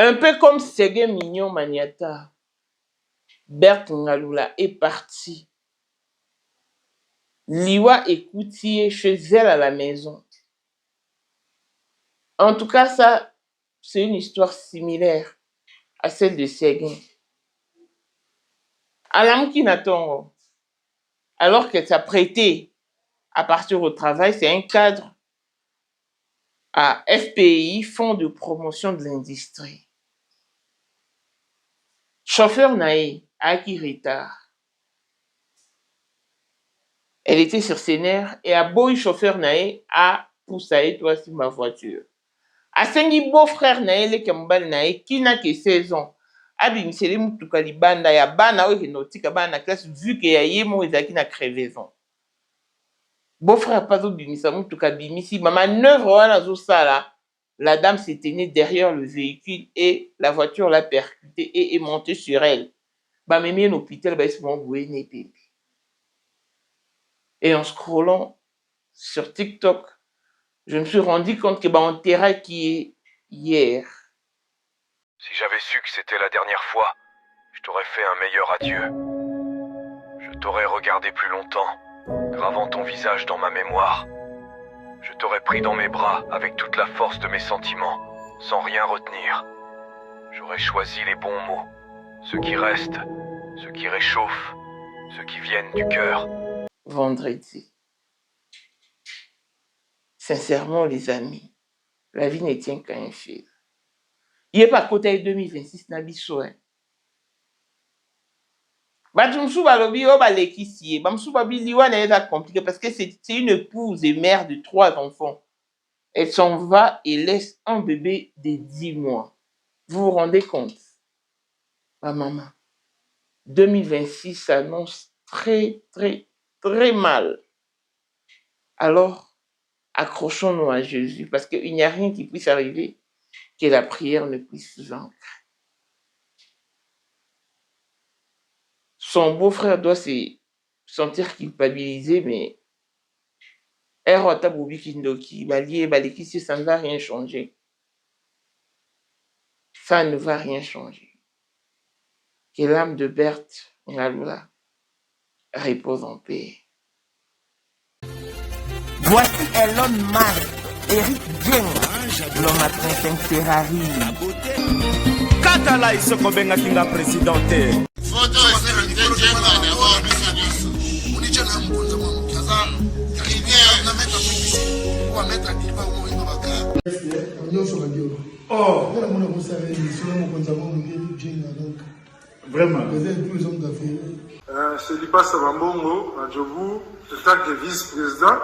Un peu comme Ségué Mignon Maniata, Berthe Ngaloula est partie. Liwa écoutier chez elle à la maison. En tout cas, ça, c'est une histoire similaire à celle de Séguin. Alam Kinatongo, alors qu'elle s'apprêtait à partir au travail, c'est un cadre à FPI, Fonds de promotion de l'industrie. Chauffeur Naé, Aki retard. Elle était sur ses nerfs et a beau chauffeur Naé a poussé toi sur ma voiture. A sengi beau-frère Naé, le Kambal Naé, qui n'a que 16 ans. Abi Michele Moutuka Libanda, ya bana oye notika bana classe, vu que ya yemo ezaki na crevaison. Beau-frère pas obimisa Moutuka bimisi, ma manœuvre wana zo sala. La dame s'est tenue derrière le véhicule et la voiture l'a percutée et est montée sur elle. Bah, même un hôpital, bah, ils bébé. Et en scrollant sur TikTok, je me suis rendu compte que bah, on terrain qui est hier. Si j'avais su que c'était la dernière fois, je t'aurais fait un meilleur adieu. Je t'aurais regardé plus longtemps, gravant ton visage dans ma mémoire. Je t'aurais pris dans mes bras avec toute la force de mes sentiments, sans rien retenir. J'aurais choisi les bons mots, ceux qui restent, ceux qui réchauffent, ceux qui viennent du cœur. Vendredi. Sincèrement, les amis, la vie ne tient qu'à un fil. Il n'y a pas côté 2026 na biso. Batumsu balobi o balekisi, bamsu babili wana est compliqué parce que c'est une épouse et mère de 3 enfants. Elle s'en va et laisse un bébé de 10 mois. Vous vous rendez compte? Ma maman. 2026 s'annonce très, très, très mal. Alors, accrochons-nous à Jésus parce qu'il n'y a rien qui puisse arriver que la prière ne puisse vaincre. Son beau-frère doit se sentir culpabilisé, mais ça ne va rien changer. Ça ne va rien changer. Que l'âme de Berthe Ngaloula repose en paix. Voici Elon Musk, Eric Dieng, l'homme à 35 Ferrari. Katala isoko benga kinga presidente. Photo est Dieng d'abord biso. Municha na mkunza mwa mkaza. Rivière na mettre publicité. Ou mettre diva ou ino baka. Nyonso badio. Oh, on a mon conseil sur mon mkunza mwa Eric Dieng donc. Vraiment. Vous êtes tous hommes d'affaires. C'est Lipa Sabambongo, à Djobou, en tant que vice-président.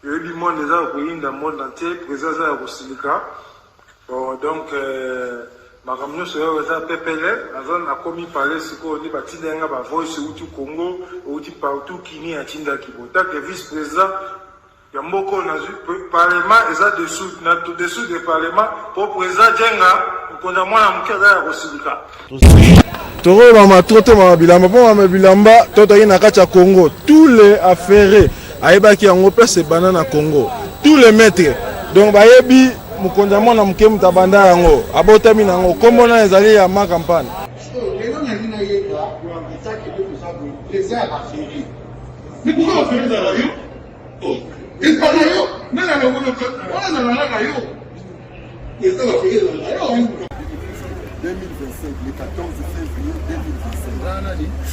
Il y a eu du monde déjà au pays, dans le monde entier, président de Rosilika. Bon, donc, ma camion sera PPL, la zone a commis parler, c'est qu'on dit, Batinga, Voice, Outu Congo, Outu partout, Kini, Atinda Kibo. Tant que vice-président, il y a beaucoup de parlement, et ça dessous du parlement, pour président Djenga, qu'on a moins en cas de Rosilika. Toro mama trote mama bilamba po mama bilamba toto yi na kati ya Congo tous les affairés ayebaki yango place banana Congo tous les maîtres donc bayebi mukonza mwana muke mutabanda yango abotami nango kombo na ezali ya ma campagne lelo na nina yeba etaki de kusabu les airs affairés. Mais pourquoi on fait ça là yo? Oh, et pas là yo, mais là on a là yo. Et ça va faire là yo. 2025, le 14 février 2025.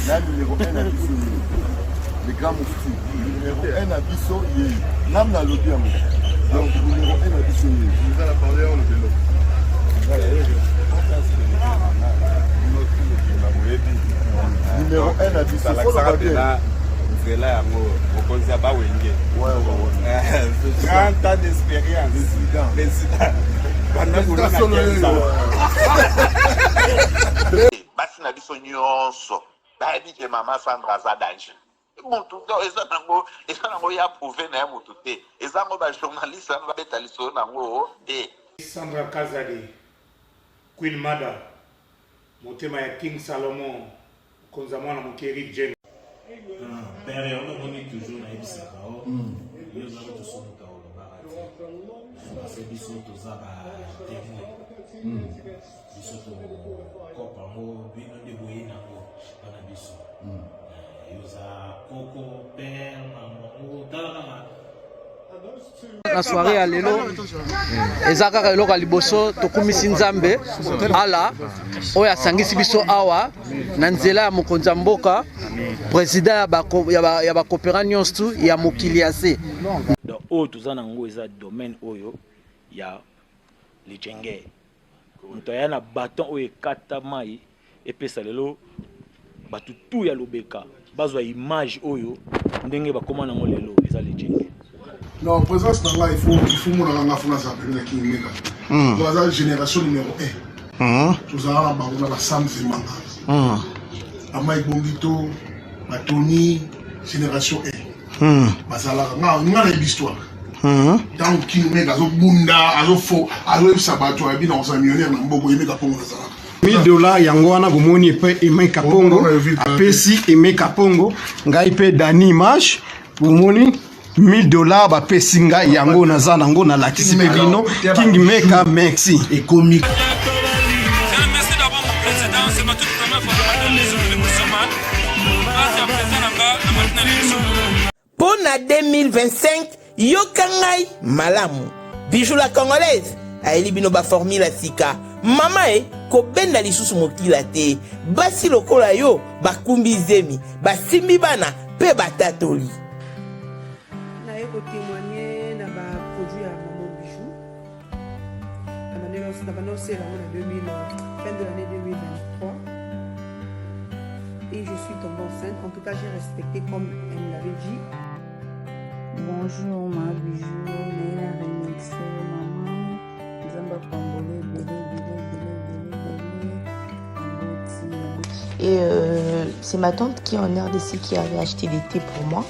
La numéro 1 à Bisso, le grand moufti. Numéro 1 à Bisso, l'âme n'a l'objet à moi. Donc, numéro 1 à Bisso. Nous allons parler en le vélo. Numéro 1 à Bisso. Il faut le battre. C'est là, on conseille pas où il est. Ouais. 30 ans d'expérience. Président. Basi na biso nyonso bayebi ke mama Sandra aza danger mutu eza nango ya prouve na ye mutu te eza ngo bajournaliste ano babeta lisolo nango te. Sandra Kazadi, Queen Mada, motema ya King Salomon, konza mwana moke Eric Dieng. Père, on a toujours na ebisaka o. Yo na to so muta o ba. C'est biso to za ba témoin. biso tokopa ngo bino nde boye nango bana biso yoza koko père maman tala kaka na soirée ya lelo eza kaka eloko ya liboso tokumisi nzambe ala oyo asangisi biso awa na nzela ya mokonzi ya mboka président ya bakopera nyonso ya mokili ya se donc oyo toza nango eza domaine oyo ya lijenge moto aya na baton oyo ekata mai epesa lelo bato tu ya lobeka bazwa image oyo ndenge bakoma nango lelo eza lijenge. Non, présence dans là, il faut mon la fona ça peut qui mega. Dans la génération numéro 1. Nous avons la Sam Zemanga. Amai Bongito, Tony, génération 1. Basala nga l'histoire. Tant qui mega zo bunda, azo fo, azo sabato abi dans un millionnaire na mboko yemeka pongo na sala. $1000 yango wana bomoni pe Emeka Pongo apesi Emeka Pongo ngai pe Dani Image bomoni $1000 bapesi ngai yango naza nango na lakisi pe bino King Meka merci ekomi. Merci d'avoir mon président, c'est ma toute première fois dans l'émission de Moussaman. Merci à président Pour la 2025, Yokangai Malamu. Bijou la congolaise. Aeli bino ba formule sika. Mama ko benda lisusu mokila te. Basi lokola yo bakumbi zemi. Basimbi bana pe batatoli. Na eko témoigner na ba produit à Maman Bijou. Na banoncé la fin de l'année 2023. Et je suis tombée enceinte. En tout cas, j'ai respecté comme elle me l'avait dit. Bonjour ma Bijou, mais la remixée maman. Zamba Pambole, Et c'est ma tante qui est en RDC qui avait acheté des thés pour moi,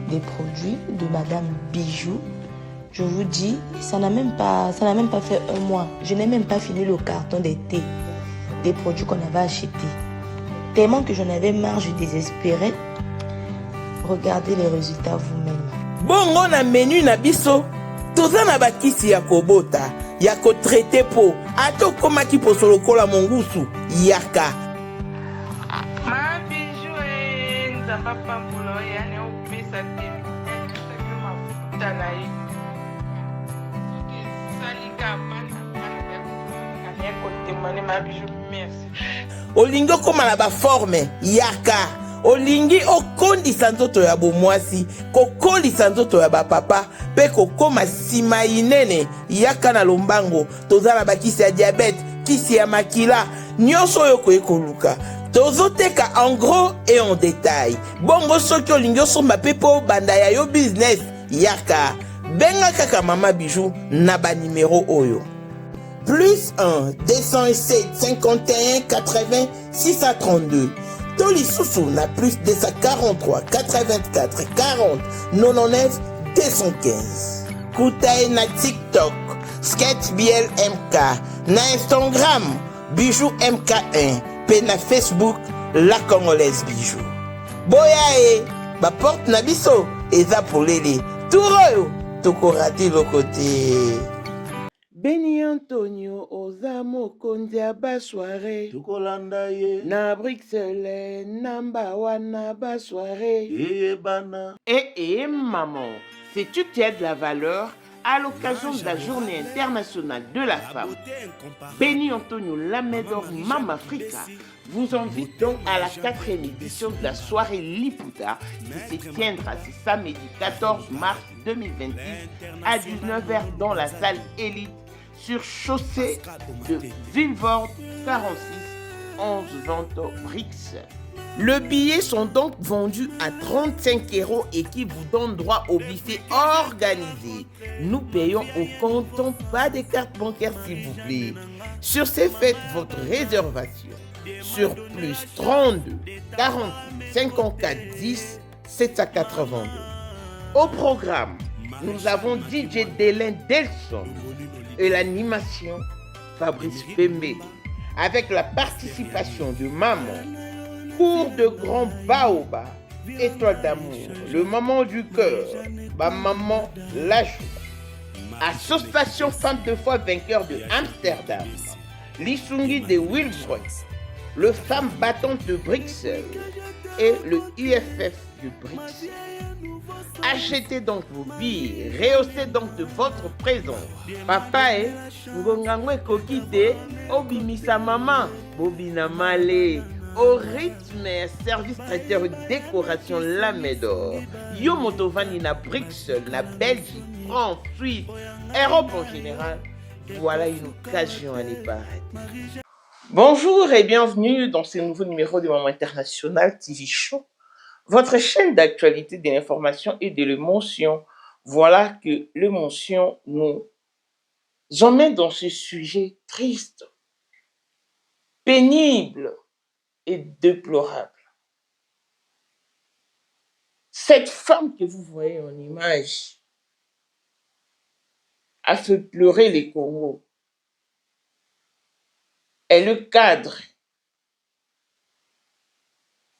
des produits de Madame Bijou. Je vous dis, ça n'a même pas fait un mois. Je n'ai même pas fini le carton des thés, des produits qu'on avait achetés. Tellement que j'en avais marre, je désespérais. Regardez les résultats vous-même. Bongo na menu na biso, toza na bakisi ya kobota, ya ko traiter po, ato koma ki po solokola mongusu, yaka. Ma Bijou nzamba pambulo ya ne opesa te. Ma futa na ye. Salika bana ya ko témoigner ma Bijou, merci. Olingo koma na ba forme, yaka. Olingi okondisa nzoto ya bomwasi kokondisa nzoto ya bapapa pe kokoma sima inene yaka na lombango tozala bakisi ya diabete kisi ya makila nyonso oyo koekoluka tozoteka en gros et en détail bongo soki olingi osomba pe po banda ya yo business yaka benga kaka Mama Bijou na ba numéro oyo plus 1 207 51 80 632 Toli Soussou na plus 243 84 40 99 215. Koutaï na TikTok, Sketch BL MK, na Instagram, Bijou MK1, pe na Facebook, La Congolaise Bijou. Boya ba porte na biso, eza polele, touroyo, toko rate lo côté. Beni Antonio oza mokonzi ya basoire tukolanda ye na Bruxelles namba wana basoire eyebana. Maman, sais-tu qu'il y a de la valeur à l'occasion de la journée internationale de la femme? Beni Antonio Lamedor Mama Africa vous invite donc à la 4e édition de la soirée Liputa qui se tiendra ce samedi 14 mars 2026 à 19h dans la salle Élite sur chaussée de Villevorde 46 11 Vento Brix. Le billet sont donc vendus à 35 € et qui vous donne droit au buffet organisé. Nous payons au comptant, pas de carte bancaire s'il vous plaît. Sur ces faites votre réservation sur plus 32 46 54 10 782. Au programme, nous avons DJ Délin Delson et l'animation Fabrice Pembe avec la participation de Maman, Cours de Grand Baoba, Étoile d'amour, le Maman du cœur, ma Maman la joie. Association Femmes de foi vainqueur de Amsterdam, l'Isungi de Wilbrod, le Femme battante de Bruxelles et le UFF de Bruxelles. Achetez donc vos billets, rehaussez donc de votre présence. Papa et Ngongangwe Kokite, Obimisa Maman, Bobina Malé, au rythme service traiteur décoration Lamédor. Yo Motovani na Bruxelles, na Belgique, France, Suisse, Europe en général. Voilà une occasion à ne pas rater. Bonjour et bienvenue dans ce nouveau numéro du Moment International TV Show, votre chaîne d'actualité, de l'information et de l'émotion. Voilà que l'émotion nous emmène dans ce sujet triste, pénible et déplorable. Cette femme que vous voyez en image a fait pleurer les Congos. Est le cadre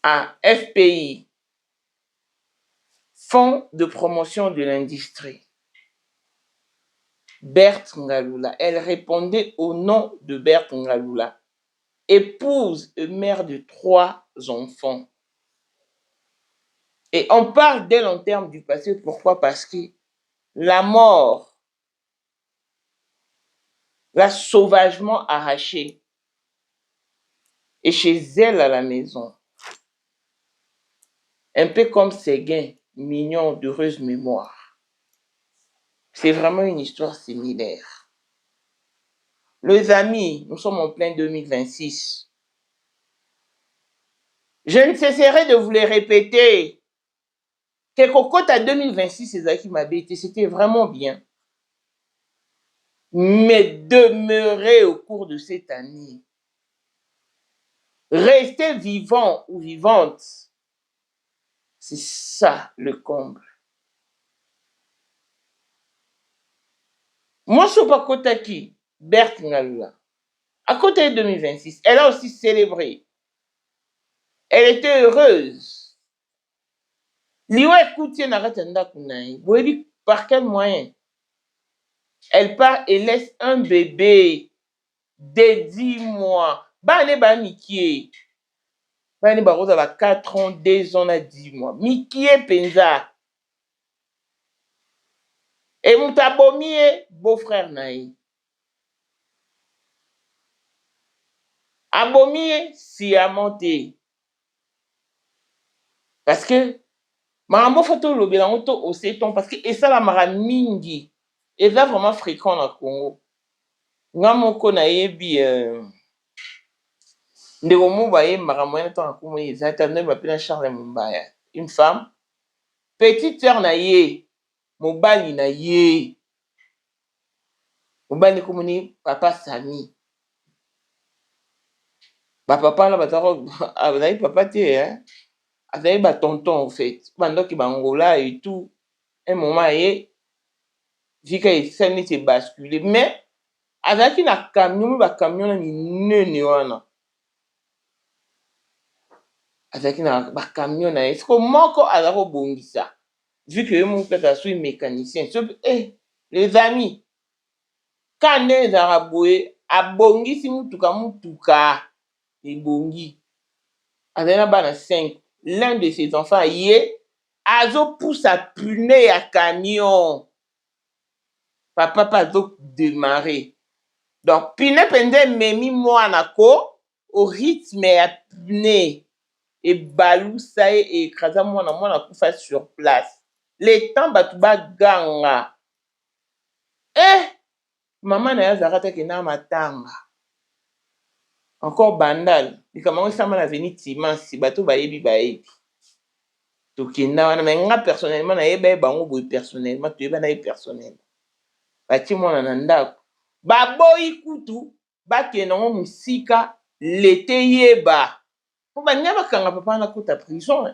à FPI, Fonds de promotion de l'industrie. Berthe Ngaloula, elle répondait au nom de Berthe Ngaloula, épouse et mère de 3 enfants. Et on parle d'elle en termes du passé, pourquoi? Parce que la mort l'a sauvagement arrachée. Et chez elle à la maison, un peu comme Séguin, mignon, d'heureuse mémoire. C'est vraiment une histoire similaire. Les amis, nous sommes en plein 2026. Je ne cesserai de vous les répéter. Que cocotte à 2026, c'est ça qui m'a bêté, c'était vraiment bien. Mais demeurer au cours de cette année, rester vivant ou vivante, c'est ça le comble. Moi, je ne suis pas Kotaki, Berthe Ngaloula. À côté de 2026, elle a aussi célébré. Elle était heureuse. Liwa écoutez Naratanda Kunaï. Vous voyez par quel moyen? Elle part et laisse un bébé de 10 mois. Bane ba Mikie. Bane ba Rosa ba 4 ans, 2 ans, 10 mois. Mikie Penza. Et Moutabomie, beau-frère Naï. Abomie, si a monté. Parce que, Marambo Foto Lobelangoto au Séton, parce que, et ça la Mara Mingi, et ça vraiment fréquent dans le Congo. Ngamoko Naïbi, Ndegomo Baye, Maramoyen, tant que moi, ils attendent, m'appelle Charles Mumbaya. Une femme, petite sœur Naïe, Mobali Naïe. Mobali Komoni, papa Sami. Papa là, papa t'es, hein. Avec tonton en fait. Pendant qu'il Angola et tout, un moment, vu qu'il s'est basculé. Mais, avec un camion, avec un camion, est-ce que moi, quand ça? Vu que mon père est mécanicien, les amis, quand les Araboués, à Bongi, si Moutuka, et Bongi, avec un ban 5, l'un de ses enfants, Azo pousse à puner à camion. Papa pas démarrer. Donc, pine pende memi moi nako, au rythme à puner. Et balou ça et écrasa moi na koufa sur place. Les temps batuba ganga. Maman na yazarata ke na matanga. Encore bandal. Il commence à m'en venir si bateau bayebi bayebi. Tokenda wana mais nga personnellement na yeba bango boy personnellement tu yeba na personnel. Bati mwana na ndako. Baboyi kutu bakena ngo musika l'été yeba. Po banya bakanga papa na kuta prison.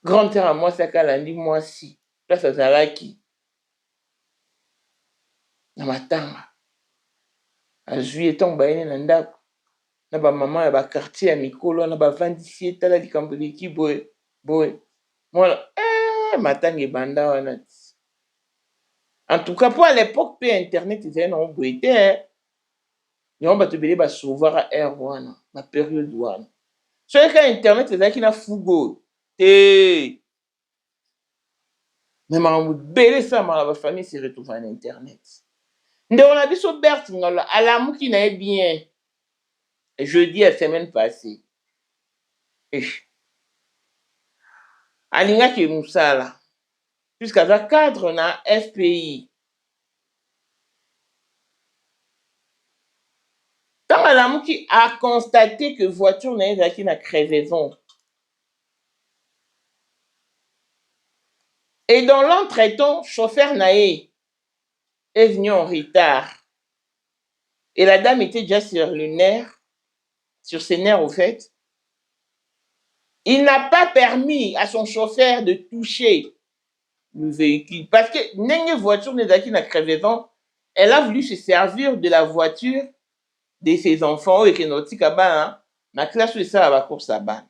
Grand-père à moi ça kalandi moi si. Place à Zalaki. Na matanga. A juillet ton bayene na ndako. Na ba maman ya ba quartier ya mikolo na ba vandisi etala likambo leki boy mwana matanga ebanda wana En tout cas, pour à l'époque, peu Internet, ils avaient un boité. Ils ont battu ba sauver à air one, la période one. Sur le cas Internet, c'est ça qui n'a fougo. Et mais ma belle ça, ma famille s'est retrouvée en Internet. Donc on a vu sur Bert, à l'amour qui n'est bien. Jeudi, la semaine passée. Alinga qui est moussala. Jusqu'à la cadre na FPI. Tant l'amour qui a constaté que voiture n'est pas qui n'a crevaison. Et dans l'entretemps, chauffeur Naé est venu en retard. Et la dame était déjà sur le nerf, sur ses nerfs au fait. Il n'a pas permis à son chauffeur de toucher le véhicule. Parce que n'ayant voiture n'est pas qui n'a crevaison, elle a voulu se servir de la voiture de ses enfants et que notre cabane, ma classe de ça va course à ban.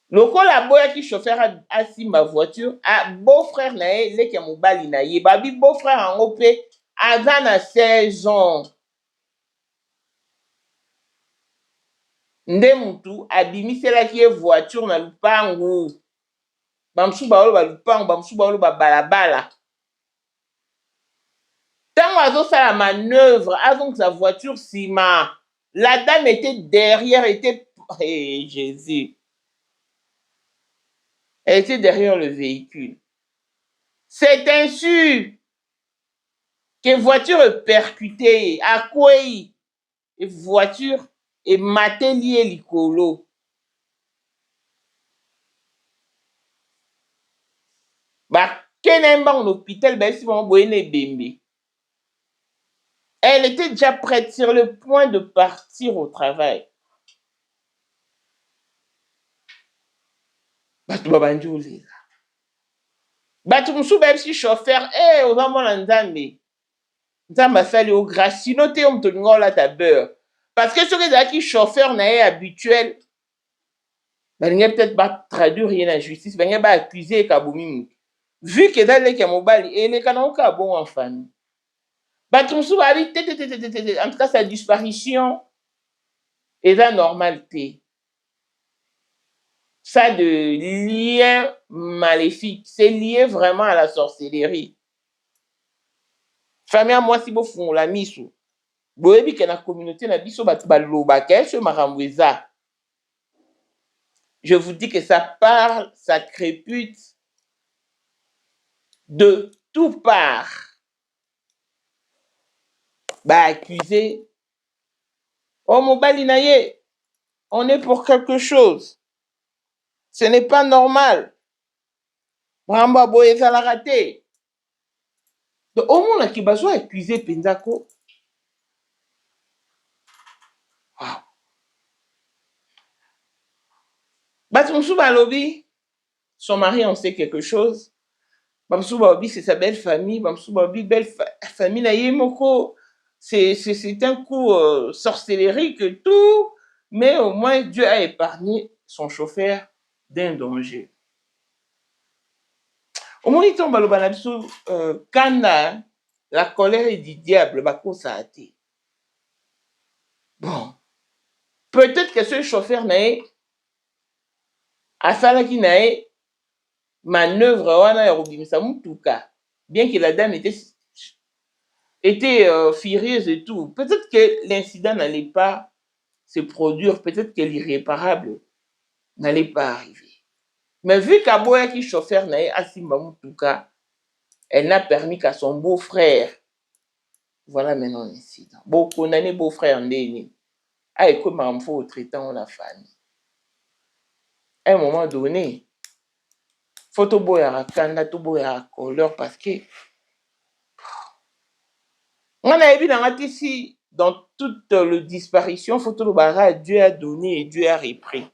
Le col la boya qui chauffeur a si ma voiture a beau-frère nae le qui mobali na ye babi beau-frère en OP avant na 16 ans. Nde mutu abimisela ki voiture na lupangu. Bamsu ba ba lupangu bamsu ba balabala. Tant azo sa la manœuvre avant que sa voiture sima. La dame était derrière, était hey, Jésus. Elle était derrière le véhicule. C'est ainsi que voiture est percutée, à quoi et voiture est matelier l'icolo. Bah, qu'elle en hôpital, ben si on boit bébé. Elle était déjà prête sur le point de partir au travail. Bah, tu vas banjouler. Bah, tu me souviens si chauffeur, aux mamans l'endamé. Nzamba sali au grâce, sinon t'es on te ngola ta beurre. Parce que ce que qui chauffeur n'est habituel, bah, il n'y a peut-être pas traduire rien en justice, bah, il n'y a pas accusé Kaboumi. Vu que dans les Kamobali, et les canons bon en famille. Bah, tu me souviens, en tout cas, sa disparition est la normalité. Ça de lien maléfique, c'est lié vraiment à la sorcellerie. Famille à moi si vous font la mise boyebi que la communauté na biso baloba ce maramboueza. Je vous dis que ça parle, ça crépute de tout part. Bah accusé. Oh mon balinaye, on est pour quelque chose. Ce n'est pas normal. Bramba boyeza la raté. Donc, au moins, qui va accuser Penzako. Wow. Batumsou Balobi, son mari en sait quelque chose. Bamsou Balobi, c'est sa belle famille. Bamsou Balobi, belle famille. Naïmoko, c'est un coup sorcellerique que tout. Mais au moins, Dieu a épargné son chauffeur d'un danger. Au moins, il tombe à l'obanabiso, quand la colère est du diable, ça a été. Bon. Peut-être que ce chauffeur n'a pas qui n'a manœuvre wana ya robimisa mutuka. Bien que la dame était furieuse et tout. Peut-être que l'incident n'allait pas se produire. Peut-être que l'irréparable n'allait pas arriver. Mais vu qu'Aboya qui chauffeur n'a Asimba Mutuka, elle n'a permis qu'à son beau-frère. Voilà maintenant l'incident. Bon, condamné beau-frère Ndéni. Ah, écoute, il faut traitant la famille. À un moment donné, faut boire kanda, to boire couleur parce que on a vu dans toute la disparition, photo bara Dieu a donné et Dieu a repris.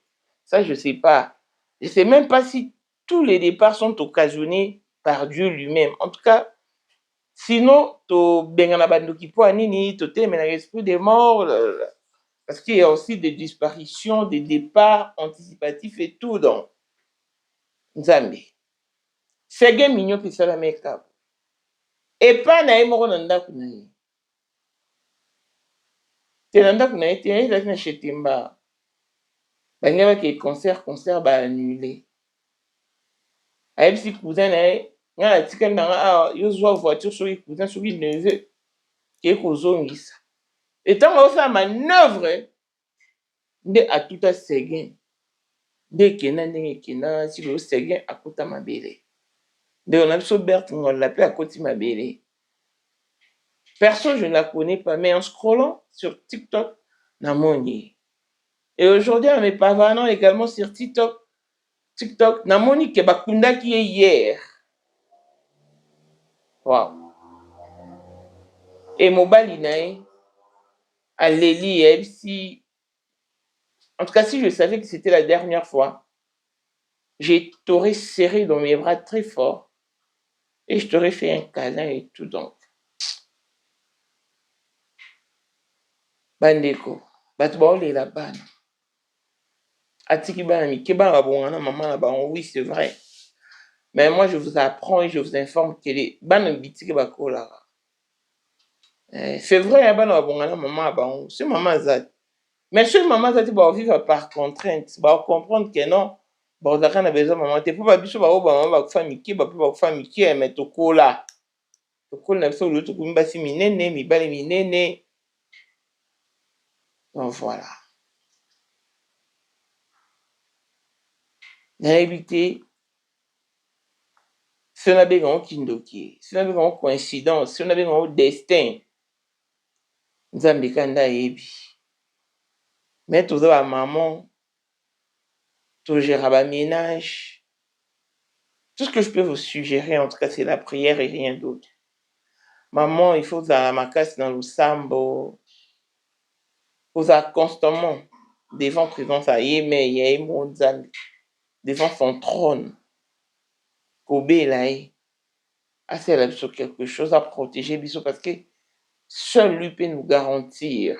Ça, je sais pas. Je sais même pas si tous les départs sont occasionnés par Dieu lui-même. En tout cas, sinon, to bengana bando ki po anini, to te mena l'esprit des morts, parce qu'il y a aussi des disparitions, des départs anticipatifs et tout, donc. Nzambe. C'est bien mignon que ça la meka. epa na ye moko na ndako na ye te na ndako na ye te ye ezalaki na chetemba bange bake concert baannule ayebisi cousin na ye ngai natikali na nga awa yo zwa voiture soki cousin soki neveu keye kozongisa etango osala manœuvre nde atuta seguin nde ekenda ndenge ekenda sikoyo seguin akuta mabele ndeko na biso Berthe Ngola mpe akoti mabele. Perso, je ne la connais pas, mais en scrollant sur TikTok, namoni. Et aujourd'hui, en me pavanant également sur TikTok, namoni ke bakunda qui est hier. Wow. Et mobali nae, Alélie, si... En tout cas, si je savais que c'était la dernière fois, je t'aurais serré dans mes bras très fort et je t'aurais fait un câlin et tout donc. Bandeko, bato baolela bana. Atiki bana mike bana babongana maman na bango, oui c'est vrai. Mais moi je vous apprends et je vous informe que les bana bitiki bakola. C'est vrai bana babongana maman na bango, c'est maman zati. Mais chez maman zati ba vivre par contrainte, ba comprendre que non, ba zaka na besoin maman te pour ba biso ba oba maman ba kufa mike ba ba kufa mike mais tokola. Tokola na biso lo to kumba si minene mibale minene. Donc voilà. Naïbité, si on a besoin kindoki, si on a besoin coïncidence, si on a besoin destin, nous avons besoin d'aibi. Mais tout ça, maman, tout gérer le ménage. Tout ce que je peux vous suggérer, en tout cas, c'est la prière et rien d'autre. Maman, il faut que ma casse dans le sambo. Il faut constamment devant présence à Yémé, Yémon, devant son trône. Kobe là, assez là sur quelque chose à protéger biso parce que seul lui peut nous garantir.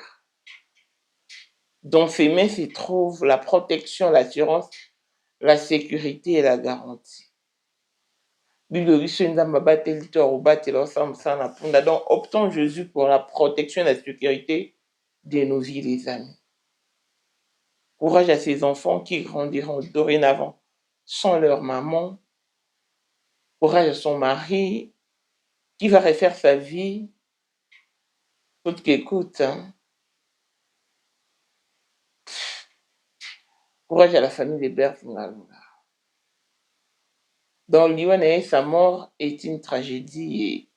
Dans ses mains se trouve la protection, l'assurance, la sécurité et la garantie. Donc optons Jésus pour la protection et la sécurité de nos vies, les amis. Courage à ces enfants qui grandiront dorénavant sans leur maman. Courage à son mari qui va refaire sa vie. Écoute qu'écoute. Hein. Courage à la famille de Berthe Ngola. Dans l'Iwan, sa mort est une tragédie. Et...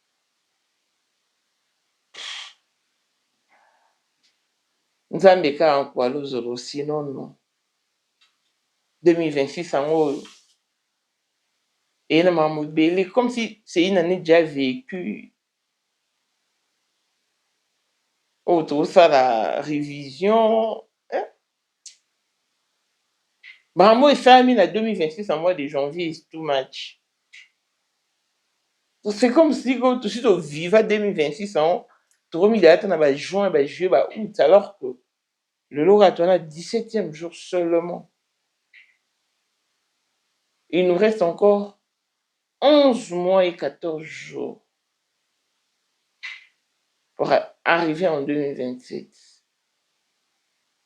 nous avons des cas en quoi l'autre sinon non. 2026 en haut. Et comme si c'est une année déjà vécue. Autour ça la révision. Hein? Bravo et famille à 2026 en mois de janvier is too much. C'est comme si tout de suite au Viva 2026 en tu remis date en juin, juillet, août, alors que le lot a 17e jour seulement. Il nous reste encore 11 mois et 14 jours pour arriver en 2027.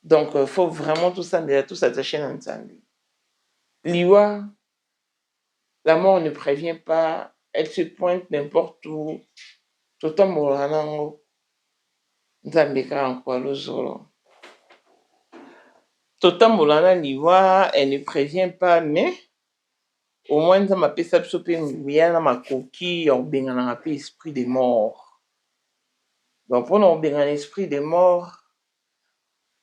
Donc, il faut vraiment tout ça, tout s'attacher ensemble. Liwa, la mort ne prévient pas, elle se pointe n'importe où. Tout le monde Zambeka en quoi l'ozolo. Tout le monde Liwa, elle ne prévient pas, mais au moins ça m'a fait ça dans ma coquille, on a un esprit des morts. Donc, pour nous, on a un esprit des morts.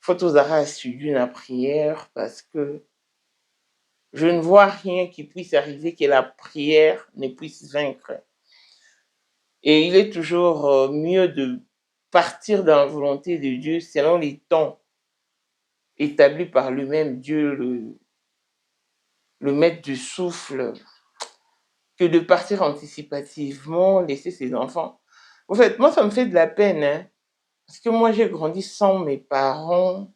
Il faut tous assurer la prière parce que je ne vois rien qui puisse arriver que la prière ne puisse vaincre. Et il est toujours mieux de partir dans la volonté de Dieu selon les temps établis par lui-même, Dieu, le maître du souffle, que de partir anticipativement, laisser ses enfants. En fait, moi, ça me fait de la peine, hein. Parce que moi, j'ai grandi sans mes parents.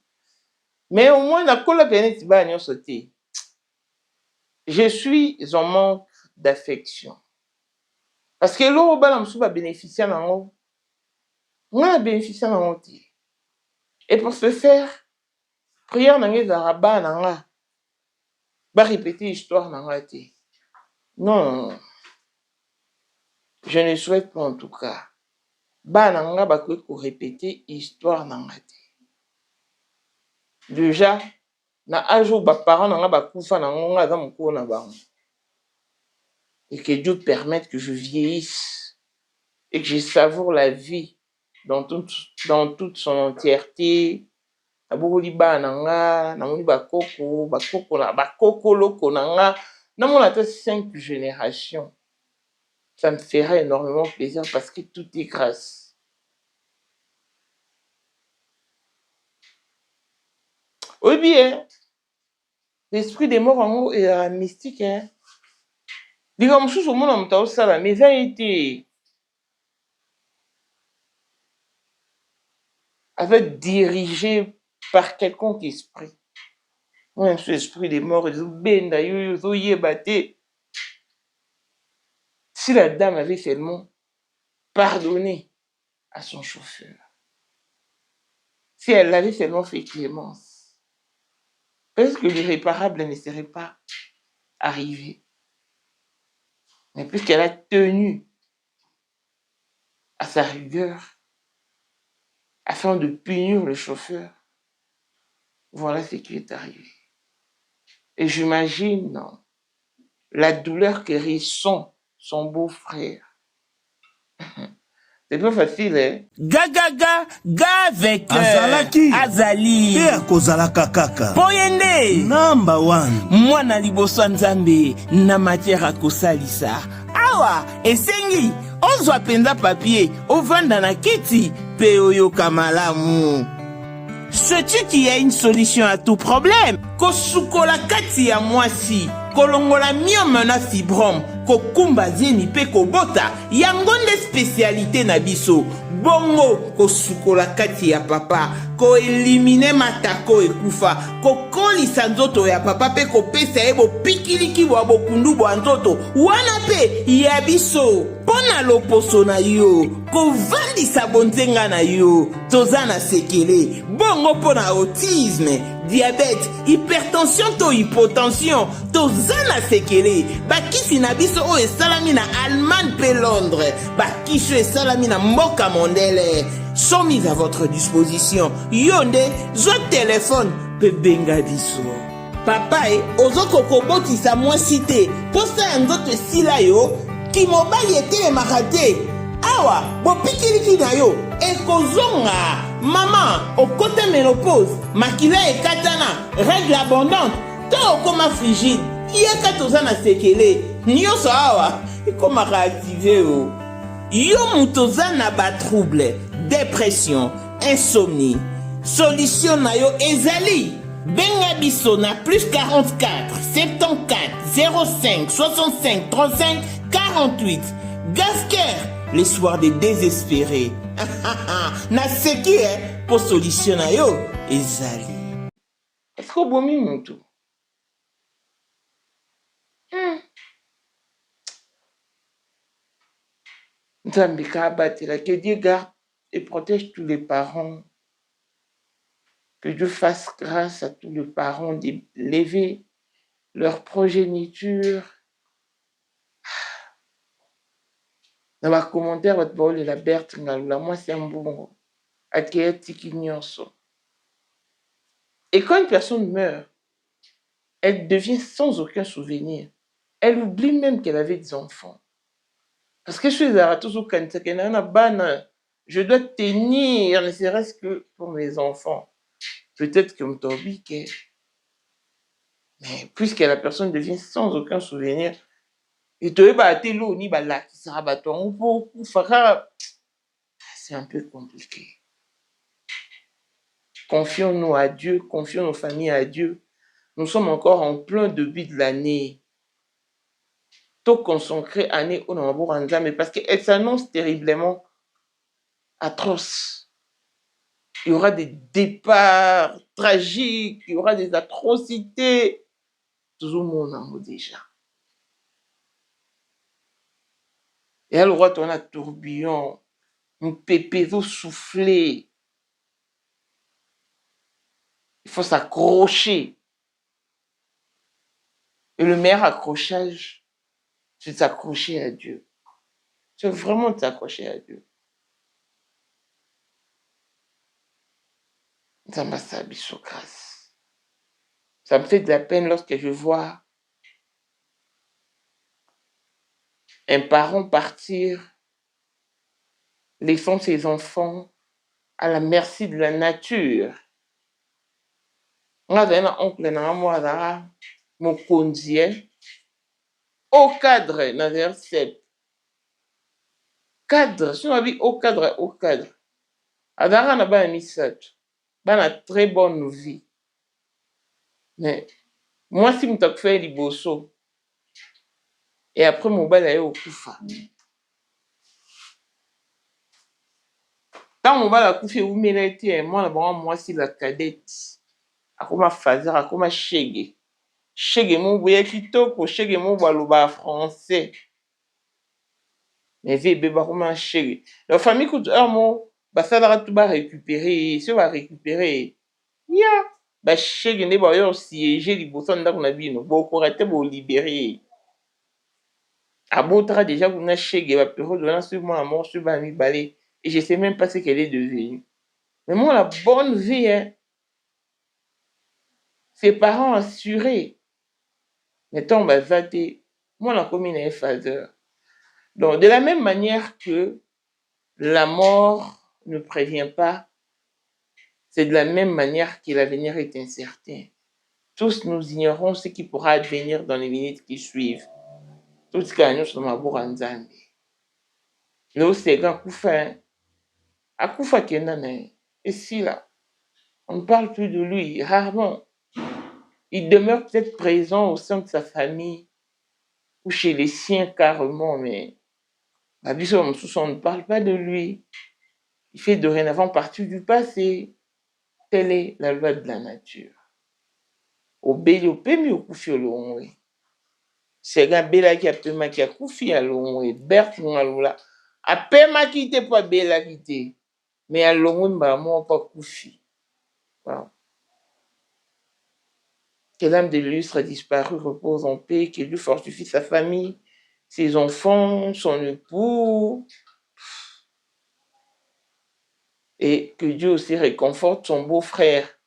Mais au moins, je suis en manque d'affection. Parce que l'eau, va bénéficier d'en on a bénéficié d'en et pour ce faire, prière n'a pas d'araba, va répéter l'histoire n'a non, je ne souhaite pas en tout cas. Bananga va répéter l'histoire n'a déjà, na ajo ba parents n'a pas kufa n'a ngonga za moko na bango. Et que Dieu permette que je vieillisse et que je savoure la vie dans toute son entièreté. Abuli bananga, namoni bakoko loko nanga, namona ta 5 générations. Ça me fera énormément plaisir parce que tout est grâce. Oui bien, l'esprit des morts en haut est mystique, hein. Digamos que au monde en ça mais ça a été avec dirigé par quelconque esprit. Ouais, ce esprit des morts, si la dame avait seulement pardonné à son chauffeur, si elle avait seulement fait clémence, peut-être que l'irréparable ne serait pas arrivé. Mais puisqu'elle a tenu à sa rigueur afin de punir le chauffeur, voilà ce qui est arrivé. Et j'imagine la douleur que ressent son beau-frère. C'est pas facile, hein? Ga avec Azalaki. Azali. Te akozalaka kaka. Poyende. Number 1. Mwana liboso nzambe na matière akosalisa. Awa, esengi, ozwa penza papier, ovanda na kiti, pe oyoka malamu. Sais-tu qu'il y a une solution à tout problème? Kosukola kati ya mwasi, kolongola myome na fibrome, kokumba zeni pe kobota, yango nde spécialité na biso. Bongo kosukola kati ya papa, ko elimine matako ekufa, kokolisa nzoto ya papa pe kopesa ye bopikiliki bwa bokundu bwa nzoto, wana pe ya biso. Pona loposo na yo, kovandisa bonzenga na yo, toza na sekele, bongo pona autisme, diabète, hypertension to hypotension, toza na sekele, bakisi na biso o esalami na Allemagne pe Londres, bakisi esalami na mboka mondele, sont mis à votre disposition. Yonde, zo téléphone, pe benga biso. Papa ozoko kobotisa mwasi te, posa ya nzoto esila yo, ki mobali etelemaka te. Awa, bopikiliki na yo, ekozonga. Maman, okote ménopause, makila ekatana, règle abondante, to okoma frigide, yeka toza na sekele, nyonso awa, ekomaka activé o. Yo mutoza na ba trouble, dépression, insomnie. Solution na yo ezali. Benga biso na plus 44 74 05 65 35 48. Gasker, les soirs des désespérés. Na seki pour solution na yo ezali. Est-ce que bomi mutu? Nzambika batela, que Dieu garde et protège tous les parents. Que Dieu fasse grâce à tous les parents d'élever leur progéniture. Dans ma commentaire, votre parole est la Berthe Ngalula. Moi, c'est un bon. Et quand une personne meurt, elle devient sans aucun souvenir. Elle oublie même qu'elle avait des enfants. Parce que je dois tenir, ne serait-ce que pour mes enfants. Peut-être que m'tobique. Mais puisque la personne devient sans aucun souvenir, et tu c'est un peu compliqué. Confions-nous à Dieu, confions nos familles à Dieu. Nous sommes encore en plein début de l'année. Tout consacré année au Namabouranza, mais parce qu'elle s'annonce terriblement atroce. Il y aura des départs tragiques, il y aura des atrocités. Tout le monde en a déjà. Et à le roi, on a tourbillon, un pépé, vous souffler. Il faut s'accrocher. Et le meilleur accrochage, c'est de s'accrocher à Dieu. C'est vraiment de s'accrocher à Dieu. Ça m'a sabi sur grâce. Ça me fait de la peine lorsque je vois un parent partir, laissant ses enfants à la merci de la nature. Nga zali na oncle na moi azala mokonzi au cadre na vers 7. Cadre, si on a vu au cadre. Azala na bana misato. Bana très bonne vie. Mais moi si muta kufa liboso et après mobali aye okufa. Tant mobali akufi umela te mwana bango mwasi la cadette. Akoma fazer, akoma shege. Shege mo boye kitoko, shege mo baloba français. Mais vebe bakoma shege. La famille coûte un mot, basala tout ba récupérer, si on va récupérer. Ya, ba shege ne ba yo siéger liboso ndako na bino, bo korate bo libérer. Abotra déjà kuna shege ba période na sur moi mort sur ba mi balé et je sais même pas ce qu'elle est devenue. Mais moi la bonne vie hein. Ses parents assurés. Mettons, moi, la commune est phaser. Donc, de la même manière que la mort ne prévient pas, c'est de la même manière que l'avenir est incertain. Tous nous ignorons ce qui pourra advenir dans les minutes qui suivent. Tout ce que nous sommes à Bourg-en-Zambie. Là, c'est grand Koufa. À Koufa Kenane. Et si là, on ne parle plus de lui, rarement. Il demeure peut-être présent au sein de sa famille ou chez les siens carrément, mais on ne parle pas de lui. Il fait dorénavant partie du passé. Telle est la loi de la nature. Obéi au pemi au koufi olongwe. Sega bela ki apema ki akoufi alongwe. Bert ngalula. Apema ki te pa bela ki te. Mais alongwe mba mo pa koufi. Wow. Que l'âme de l'illustre a disparu, repose en paix, que Dieu fortifie sa famille, ses enfants, son époux, et que Dieu aussi réconforte son beau-frère,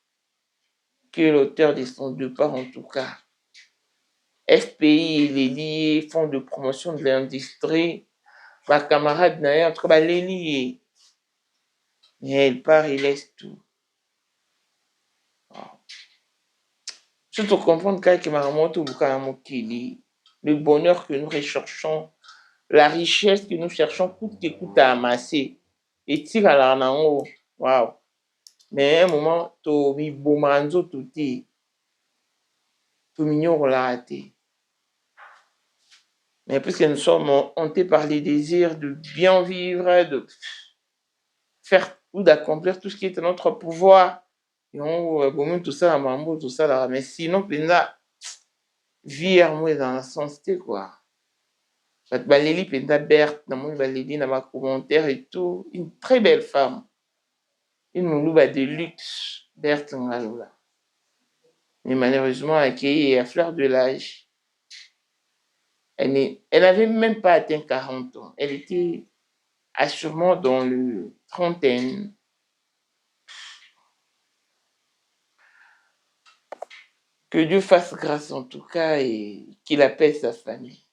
qui est l'auteur de son départ en tout cas. FPI, les liés, Fonds de promotion de l'industrie, ma camarade Naïa, en tout cas, les liés. Mais elle part, il laisse tout. Surtout comprendre que le bonheur que nous recherchons, la richesse que nous cherchons, coûte que coûte à amasser. Et tire à la nango, waouh. Mais à un moment, to mi bomanzo touti, to mignon la raté. Mais puisque nous sommes hantés par les désirs de bien vivre, de faire ou d'accomplir tout ce qui est à notre pouvoir, et on tout ça, mambo, tout ça là. Mais sinon, penda, vie moi dans la sensité quoi. Baleli penda Berthe, dans mon baleli dans ma commentaire et tout, une très belle femme. Une moulouba de luxe, Berthe Ngaloula. Mais malheureusement, accueillie à fleur de l'âge. Elle n'avait même pas atteint 40 ans. Elle était assurément dans le trentaine. Que Dieu fasse grâce en tout cas et qu'il apaise sa famille.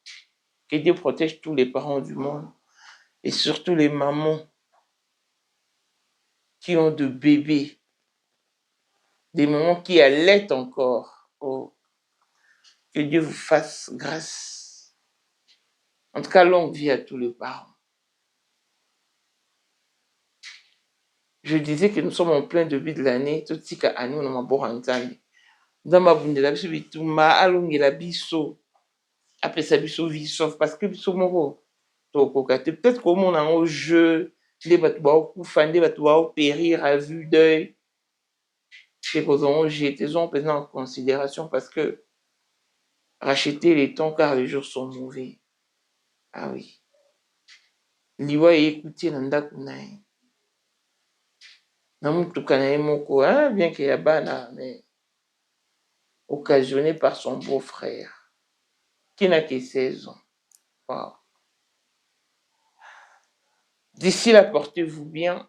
Que Dieu protège tous les parents du monde et surtout les mamans qui ont de bébés, des mamans qui allaitent encore. Oh, que Dieu vous fasse grâce. En tout cas, longue vie à tous les parents. Je disais que nous sommes en plein début de l'année, tout ce qu'à nous, nous avons dans ma bunde la biso bituma alongela biso apesa biso vie sauf parce que biso moko to kokate peut-être comme on a un jeu les batu ba okufa nde batu ba périr à vue d'œil c'est qu'ils ont jeté en prenant en considération parce que racheter les temps car les jours sont mauvais. Ah oui, liwa ekuti na ndako na ye na mutuka na ye moko, bien que ya bana, mais occasionné par son beau-frère qui n'a que 16 ans. Wow. D'ici là, portez-vous bien,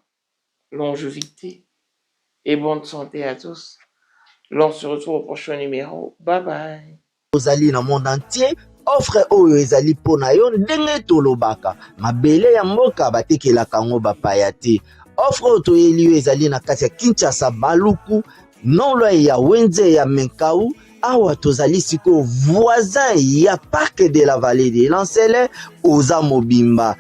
longévité et bonne santé à tous. L'on se retrouve au prochain numéro. Bye bye. Ozali na monde entier, offre oyo ezali pona yo ndenge tolobaka. Mabele ya mboka batekelaka ngo bapaya te. Offre oyo toyeli yo ezali na kati ya Kinshasa Baluku, nolo ya Wenze ya Menkau. Awa tozali siko voisin ya parc de la vallée de Lancele oza mobimba.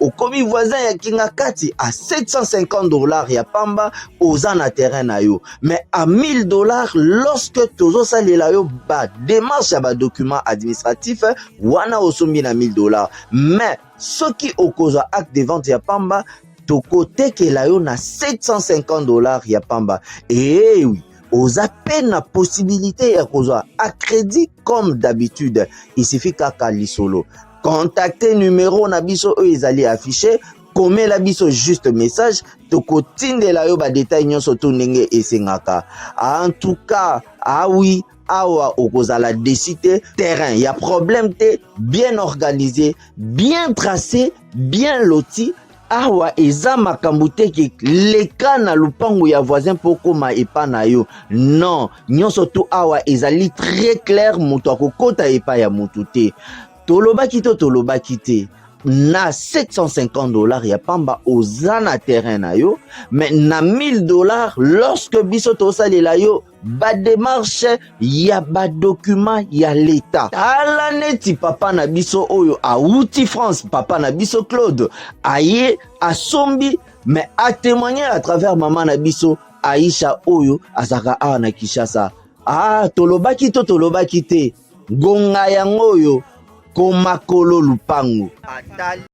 Okomi voisin ya Kingakati à $750 ya pamba oza na terrain na yo. Mais à $1000 lorsque tozo salela yo ba démarche ya ba document administratif wana osombi na $1000. Mais soki okozwa acte de vente ya pamba tokoteke yo na $750 ya pamba. Eh oui. Aux appels la possibilité à crédit comme d'habitude. Il suffit qu'à lisolo. Contactez numéro nabiso ezali affiché. Comme la biso juste message. Toko tinde la yo ba détail nyon soto nenge esengaka. En tout cas, oui. Awa okozala décider terrain. Il y a problème te bien organisé, bien tracé, bien loti. Awa eza makambo te ke leka na lupango ya voisin poko ma epa na yo. Non, nyonso to awa ezali très clair, moto akokota epa ya motu te. Tolobaki te. Na $750 ya pamba oza na terrain na yo, mais na $1000 lorsque biso tosalela yo ba démarche ya ba document ya l'état. Tala neti papa na biso oyo auti France, papa na biso Claude aye asombi, mais a témoigner à travers maman na biso Aisha oyo azaka awa na Kinshasa. Tolobaki te gonga yango oyo komakolo lupango.